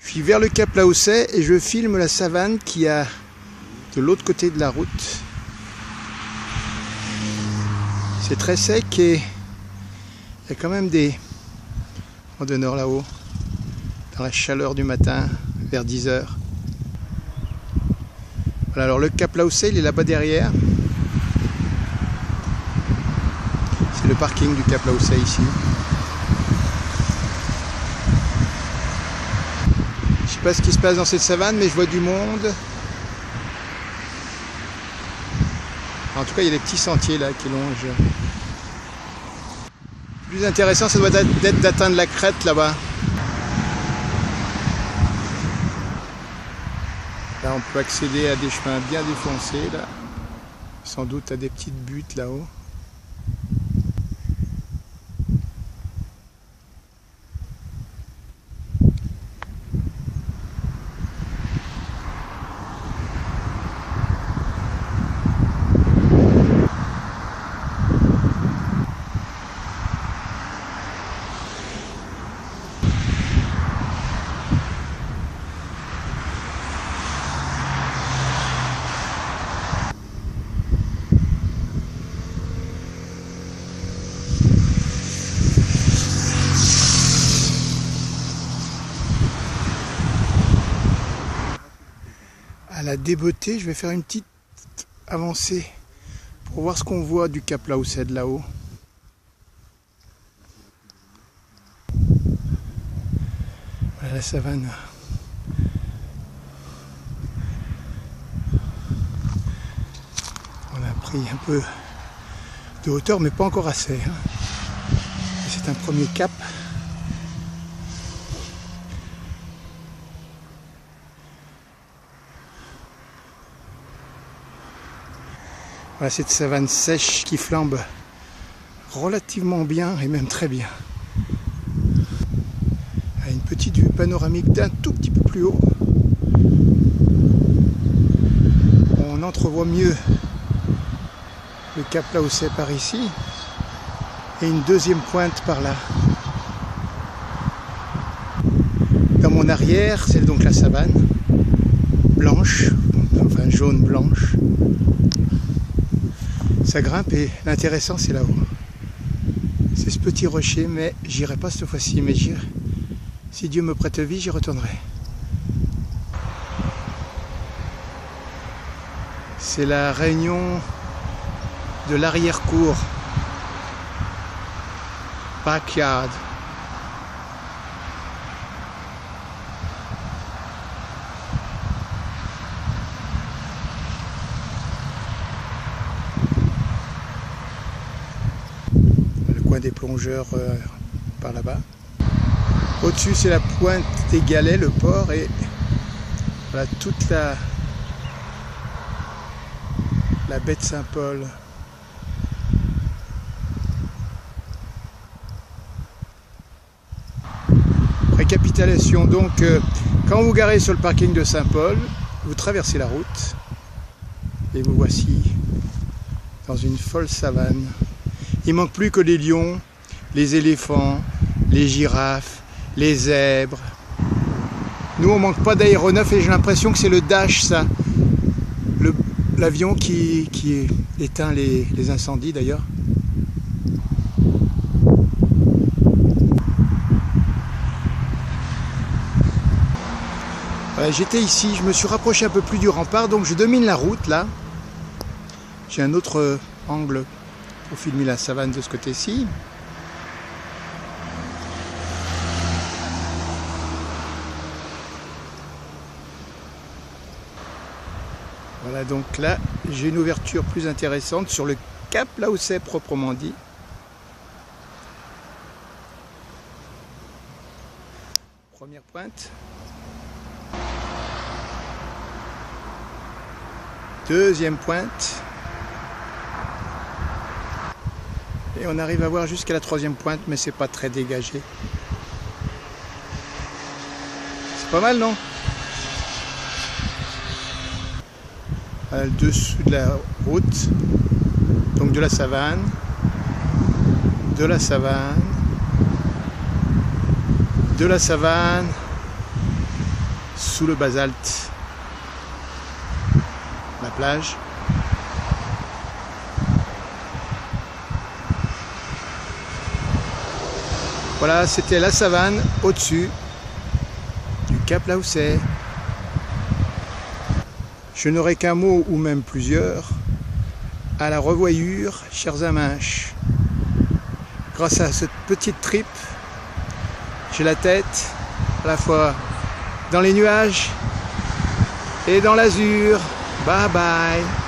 Je suis vers le Cap Laossais et je filme la savane qui a de l'autre côté de la route. C'est très sec et il y a quand même des randonneurs là-haut, dans la chaleur du matin, vers 10 h. Voilà, alors le Cap Laossais, il est là-bas derrière. C'est le parking du Cap Laossais ici. Je sais pas ce qui se passe dans cette savane, mais je vois du monde. En tout cas, il y a des petits sentiers là qui longent. Le plus intéressant, ça doit être d'atteindre la crête là-bas. Là, on peut accéder à des chemins bien défoncés là. Sans doute à des petites buttes là-haut. À la débotée, je vais faire une petite avancée pour voir ce qu'on voit du Cap Laossais de là-haut. Voilà la savane. On a pris un peu de hauteur, mais pas encore assez. C'est un premier cap. Voilà cette savane sèche qui flambe relativement bien et même très bien. À une petite vue panoramique d'un tout petit peu plus haut. On entrevoit mieux le Cap Laossais par ici et une deuxième pointe par là. Dans mon arrière, c'est donc la savane blanche, enfin jaune-blanche. Ça grimpe et l'intéressant c'est là-haut. C'est ce petit rocher, mais j'irai pas cette fois-ci, mais si Dieu me prête vie, j'y retournerai. C'est la réunion de l'arrière-cour. Backyard. Des plongeurs par là-bas. Au-dessus, c'est la pointe des Galets, le port, et voilà toute la baie de Saint-Paul. Récapitulation donc, quand vous garez sur le parking de Saint-Paul, vous traversez la route et vous voici dans une folle savane. Il manque plus que les lions, les éléphants, les girafes, les zèbres. Nous, on manque pas d'aéronefs et j'ai l'impression que c'est le Dash, ça. L'avion qui éteint les incendies, d'ailleurs. Voilà, j'étais ici, je me suis rapproché un peu plus du rempart, donc je domine la route, là. J'ai un autre angle pour filmer la savane de ce côté-ci. Voilà, donc là, j'ai une ouverture plus intéressante sur le Cap Laossais proprement dit. Première pointe. Deuxième pointe. Et on arrive à voir jusqu'à la troisième pointe, mais c'est pas très dégagé. C'est pas mal, non? Le dessous de la route, donc de la savane, de la savane, de la savane, sous le basalte, la plage. Voilà, c'était la savane au-dessus du Cap Laousset. Je n'aurai qu'un mot ou même plusieurs. À la revoyure, chers Aminches. Grâce à cette petite trip, j'ai la tête à la fois dans les nuages et dans l'azur. Bye bye.